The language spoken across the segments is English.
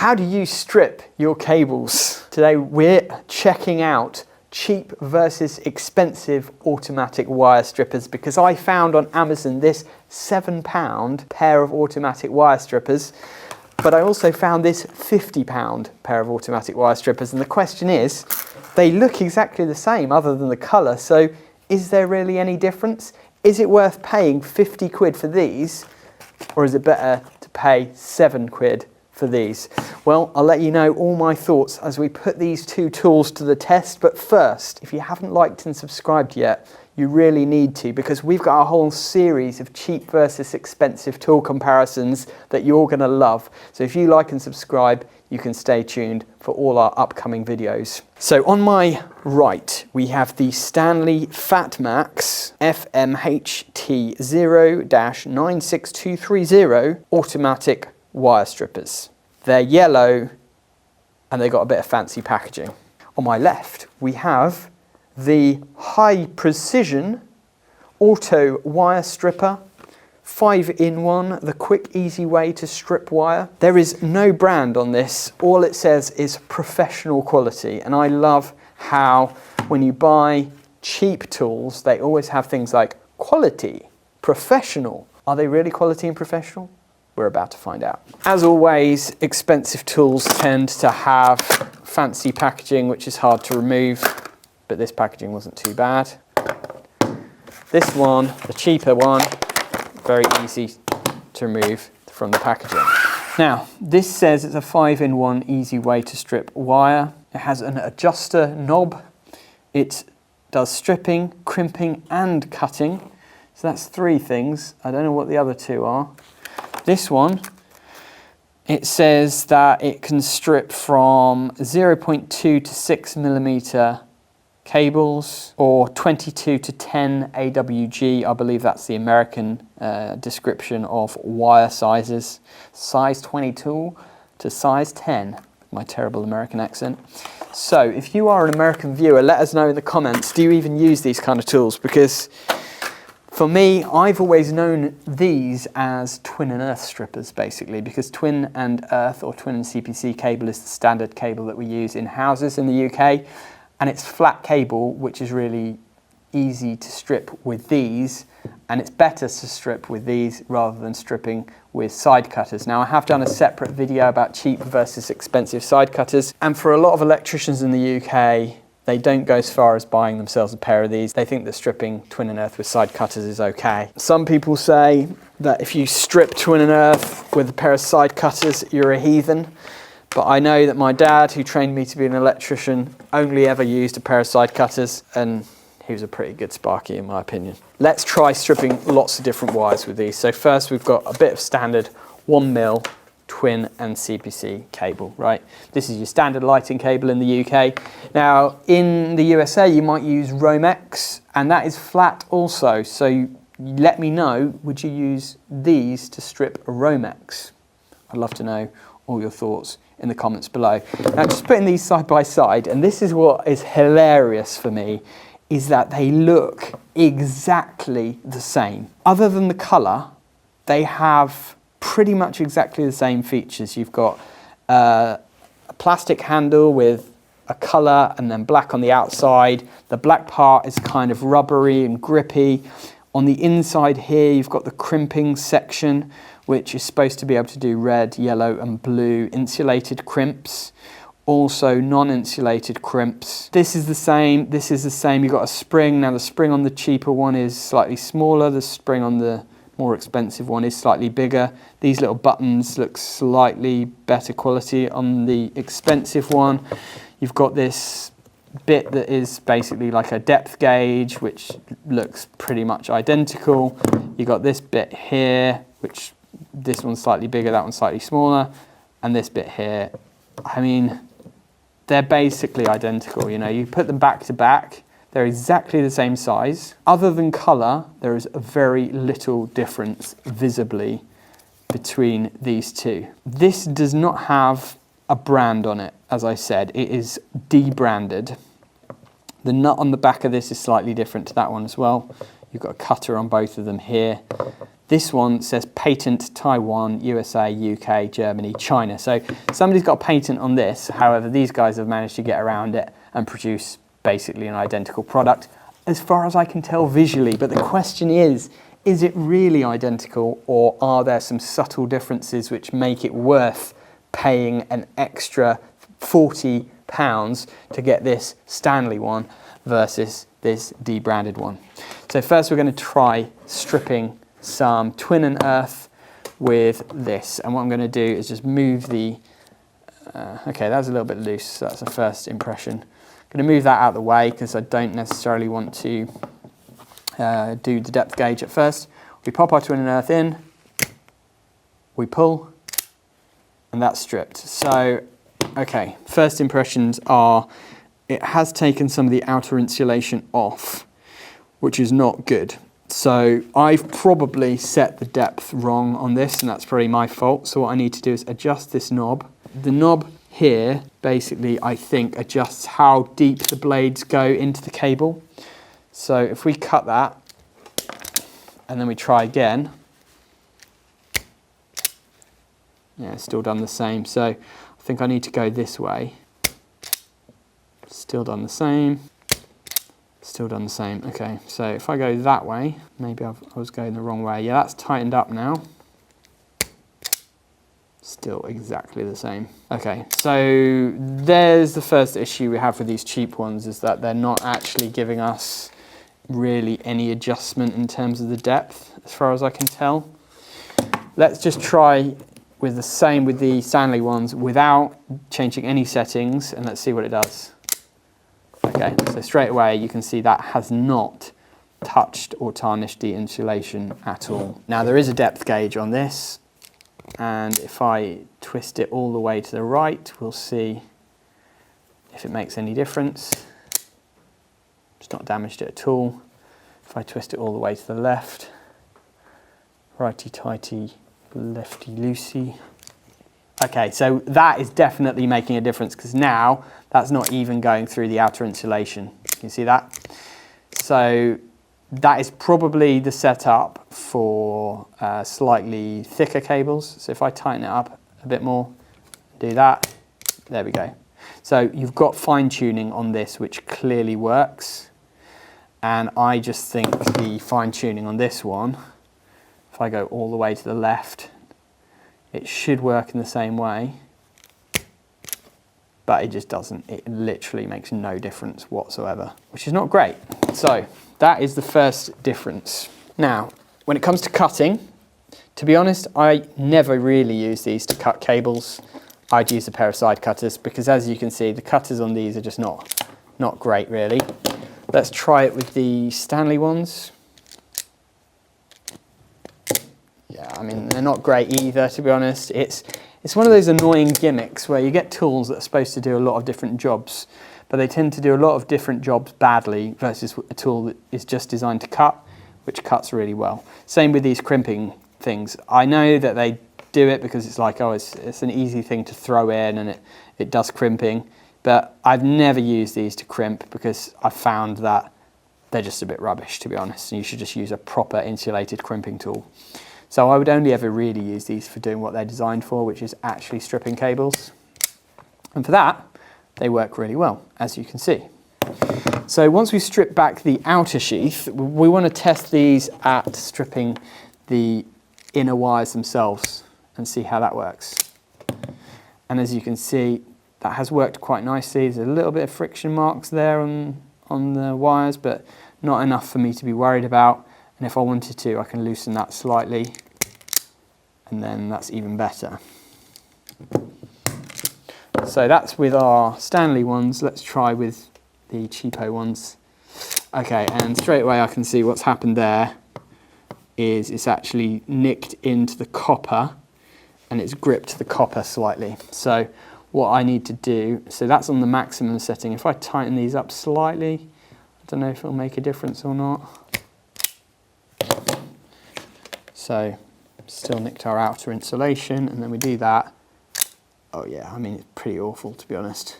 How do you strip your cables? Today we're checking out cheap versus expensive automatic wire strippers, because I found on Amazon this £7 pair of automatic wire strippers, but I also found this £50 pair of automatic wire strippers, and the question is, they look exactly the same other than the colour, so is there really any difference? Is it worth paying 50 quid for these, or is it better to pay 7 quid for these? Well, I'll let you know all my thoughts as we put these two tools to the test. But first, if you haven't liked and subscribed yet, you really need to, because we've got a whole series of cheap versus expensive tool comparisons that you're going to love. So if you like and subscribe, you can stay tuned for all our upcoming videos. So on my right, we have the Stanley Fatmax FMHT 0-96230 automatic wire strippers. They're yellow and they've got a bit of fancy packaging. On my left, we have the high precision auto wire stripper, 5-in-1, the quick, easy way to strip wire. There is no brand on this. All it says is professional quality. And I love how when you buy cheap tools, they always have things like quality, professional. Are they really quality and professional? We're about to find out. As always, expensive tools tend to have fancy packaging, which is hard to remove, but this packaging wasn't too bad. This one, the cheaper one, very easy to remove from the packaging. Now, this says it's a 5-in-1 easy way to strip wire. It has an adjuster knob. It does stripping, crimping, and cutting. So that's 3 things. I don't know what the other 2 are. This one, it says that it can strip from 0.2 to 6mm cables, or 22 to 10 AWG. I believe that's the American description of wire sizes. Size 22 to size 10, my terrible American accent. So if you are an American viewer, let us know in the comments, do you even use these kind of tools? Because for me, I've always known these as twin and earth strippers, basically, because twin and earth or twin and CPC cable is the standard cable that we use in houses in the UK, and it's flat cable, which is really easy to strip with these, and it's better to strip with these rather than stripping with side cutters. Now, I have done a separate video about cheap versus expensive side cutters, and for a lot of electricians in the UK, they don't go as far as buying themselves a pair of these. They think that stripping twin and earth with side cutters is okay. Some people say that if you strip twin and earth with a pair of side cutters, you're a heathen. But I know that my dad, who trained me to be an electrician, only ever used a pair of side cutters, and he was a pretty good sparky in my opinion. Let's try stripping lots of different wires with these. So first we've got a bit of standard 1mm twin and CPC cable, right? This is your standard lighting cable in the UK. Now, in the USA, you might use Romex, and that is flat also. So let me know, would you use these to strip a Romex? I'd love to know all your thoughts in the comments below. Now, just putting these side by side, and this is what is hilarious for me, is that they look exactly the same. Other than the color, they have pretty much exactly the same features. You've got a plastic handle with a color and then black on the outside. The black part is kind of rubbery and grippy. On the inside here, you've got the crimping section, which is supposed to be able to do red, yellow, and blue insulated crimps. Also non-insulated crimps. This is the same, this is the same. You've got a spring. Now the spring on the cheaper one is slightly smaller. The spring on the more expensive one is slightly bigger. These little buttons look slightly better quality on the expensive one. You've got this bit that is basically like a depth gauge, which looks pretty much identical. You've got this bit here, which this one's slightly bigger, that one's slightly smaller, and this bit here. I mean, they're basically identical. You know, you put them back to back, they're exactly the same size. Other than color, there is very little difference visibly between these two. This does not have a brand on it, as I said. It is debranded. The nut on the back of this is slightly different to that one as well. You've got a cutter on both of them here. This one says patent Taiwan, USA, UK, Germany, China. So somebody's got a patent on this. However, these guys have managed to get around it and produce basically an identical product, as far as I can tell visually. But the question is it really identical, or are there some subtle differences which make it worth paying an extra £40 to get this Stanley one versus this debranded one? So first we're going to try stripping some twin and earth with this, and what I'm going to do is just move the okay, that's a little bit loose, so that's a first impression. I'm going to move that out of the way because I don't necessarily want to do the depth gauge at first. We pop our twin and earth in, we pull, and that's stripped. So okay, first impressions are it has taken some of the outer insulation off, which is not good. So I've probably set the depth wrong on this, and that's probably my fault. So what I need to do is adjust this knob. The knob here basically, I think, adjusts how deep the blades go into the cable. So if we cut that and then we try again, yeah, it's still done the same. So I think I need to go this way. Still done the same. Still done the same. Okay, so if I go that way, maybe I was going the wrong way. Yeah, that's tightened up now. Still exactly the same. Okay, so there's the first issue we have with these cheap ones, is that they're not actually giving us really any adjustment in terms of the depth, as far as I can tell. Let's just try with the same with the Stanley ones without changing any settings, and let's see what it does. Okay, so straight away you can see that has not touched or tarnished the insulation at all. Now there is a depth gauge on this, and if I twist it all the way to the right, we'll see if it makes any difference. It's not damaged it at all. If I twist it all the way to the left, righty-tighty, lefty-loosey. Okay, so that is definitely making a difference, because now that's not even going through the outer insulation. You see that? So that is probably the setup for slightly thicker cables. So if I tighten it up a bit more, do that, there we go. So you've got fine tuning on this, which clearly works. And I just think the fine tuning on this one, if I go all the way to the left, it should work in the same way, but it just doesn't. It literally makes no difference whatsoever, which is not great. So that is the first difference. Now, when it comes to cutting, to be honest, I never really use these to cut cables. I'd use a pair of side cutters, because as you can see, the cutters on these are just not great really. Let's try it with the Stanley ones. Yeah, I mean, they're not great either, to be honest. It's one of those annoying gimmicks where you get tools that are supposed to do a lot of different jobs, but they tend to do a lot of different jobs badly versus a tool that is just designed to cut, which cuts really well. Same with these crimping things. I know that they do it because it's like, oh, it's an easy thing to throw in and it does crimping, but I've never used these to crimp because I've found that they're just a bit rubbish, to be honest, and you should just use a proper insulated crimping tool. So I would only ever really use these for doing what they're designed for, which is actually stripping cables. And for that, they work really well, as you can see. So once we strip back the outer sheath, we want to test these at stripping the inner wires themselves and see how that works. And as you can see, that has worked quite nicely. There's a little bit of friction marks there on the wires, but not enough for me to be worried about. And if I wanted to, I can loosen that slightly, and then that's even better. So that's with our Stanley ones. Let's try with the cheapo ones. Okay, and straight away I can see what's happened there is it's actually nicked into the copper, and it's gripped the copper slightly. So what I need to do, so that's on the maximum setting. If I tighten these up slightly, I don't know if it'll make a difference or not. So still nicked our outer insulation, and then we do that. Oh yeah, I mean, it's pretty awful, to be honest.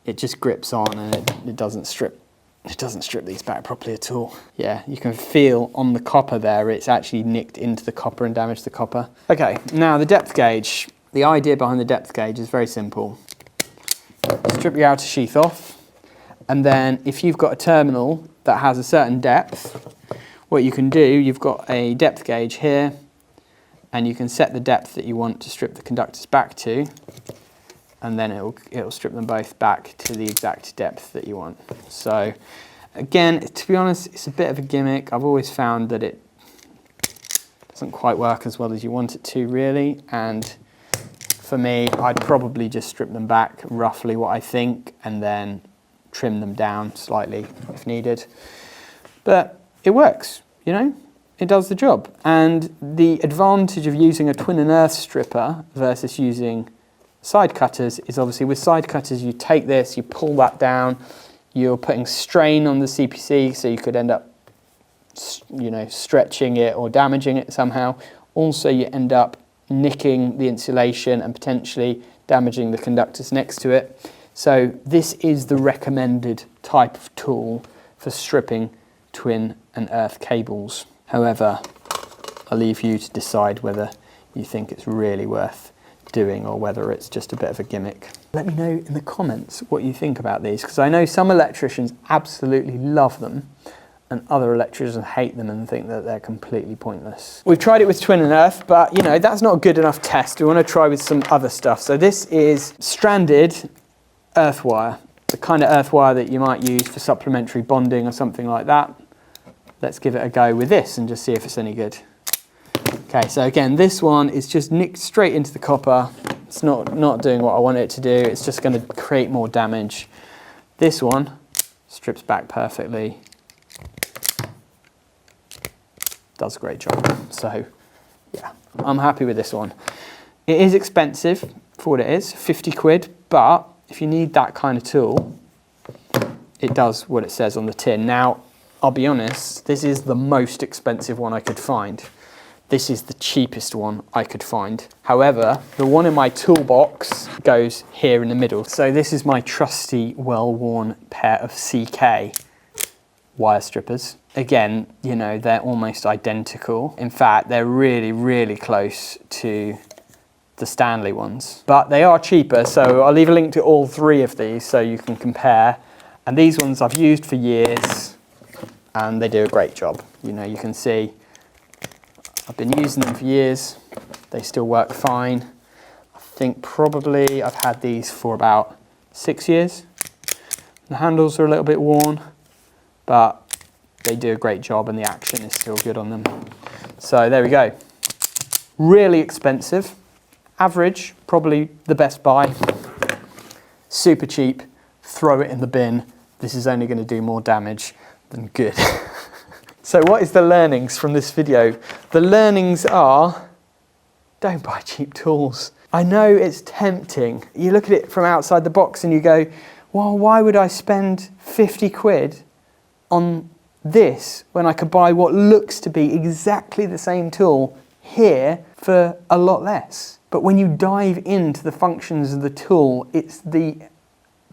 It just grips on and it doesn't strip it doesn't strip these back properly at all. Yeah, you can feel on the copper there, it's actually nicked into the copper and damaged the copper. Okay, now the depth gauge. The idea behind the depth gauge is very simple. Strip your outer sheath off, and then if you've got a terminal that has a certain depth, what you can do, you've got a depth gauge here, and you can set the depth that you want to strip the conductors back to, and then it'll strip them both back to the exact depth that you want. So again, to be honest, it's a bit of a gimmick. I've always found that it doesn't quite work as well as you want it to, really, and for me, I'd probably just strip them back roughly what I think and then trim them down slightly if needed. But it works, you know, it does the job. And the advantage of using a twin and earth stripper versus using side cutters is obviously with side cutters, you take this, you pull that down, you're putting strain on the CPC, so you could end up, you know, stretching it or damaging it somehow. Also, you end up nicking the insulation and potentially damaging the conductors next to it. So this is the recommended type of tool for stripping twin and earth cables. However, I'll leave you to decide whether you think it's really worth doing or whether it's just a bit of a gimmick. Let me know in the comments what you think about these, because I know some electricians absolutely love them and other electricians hate them and think that they're completely pointless. We've tried it with twin and earth, but you know, that's not a good enough test. We want to try with some other stuff. So this is stranded earth wire, the kind of earth wire that you might use for supplementary bonding or something like that. Let's give it a go with this and just see if it's any good. Okay, so again, this one is just nicked straight into the copper. It's not doing what I want it to do. It's just going to create more damage. This one strips back perfectly. Does a great job. So yeah, I'm happy with this one. It is expensive for what it is, 50 quid, but if you need that kind of tool, it does what it says on the tin. Now, I'll be honest, this is the most expensive one I could find. This is the cheapest one I could find. However, the one in my toolbox goes here in the middle. So this is my trusty, well-worn pair of CK wire strippers. Again, you know, they're almost identical. In fact, they're really, really close to the Stanley ones, but they are cheaper. So I'll leave a link to all three of these so you can compare. And these ones I've used for years and they do a great job. You know, you can see I've been using them for years. They still work fine. I think probably I've had these for about 6 years. The handles are a little bit worn, but they do a great job and the action is still good on them. So there we go. Really expensive. Average, probably the best buy. Super cheap. Throw it in the bin. This is only going to do more damage than good. So what is the learnings from this video? The learnings are, don't buy cheap tools. I know it's tempting. You look at it from outside the box and you go, well, why would I spend 50 quid on this when I could buy what looks to be exactly the same tool here for a lot less? But when you dive into the functions of the tool, it's the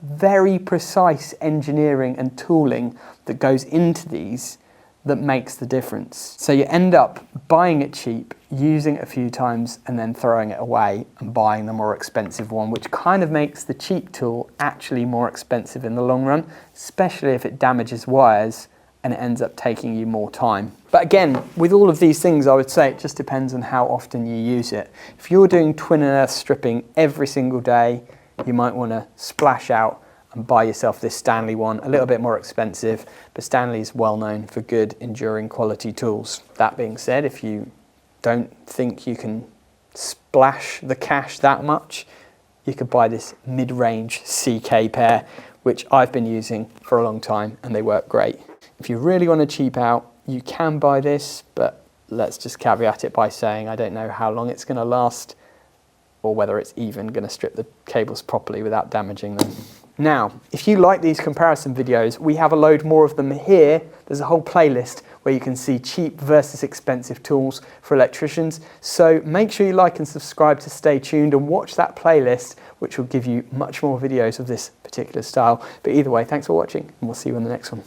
very precise engineering and tooling that goes into these that makes the difference. So you end up buying it cheap, using it a few times, and then throwing it away and buying the more expensive one, which kind of makes the cheap tool actually more expensive in the long run, especially if it damages wires and it ends up taking you more time. But again, with all of these things, I would say it just depends on how often you use it. If you're doing twin and earth stripping every single day, you might want to splash out and buy yourself this Stanley one, a little bit more expensive, but Stanley is well known for good, enduring quality tools. That being said, if you don't think you can splash the cash that much, you could buy this mid-range CK pair, which I've been using for a long time and they work great. If you really want to cheap out, you can buy this, but let's just caveat it by saying I don't know how long it's going to last or whether it's even going to strip the cables properly without damaging them. Now, if you like these comparison videos, we have a load more of them here. There's a whole playlist where you can see cheap versus expensive tools for electricians. So make sure you like and subscribe to stay tuned and watch that playlist, which will give you much more videos of this particular style. But either way, thanks for watching and we'll see you in the next one.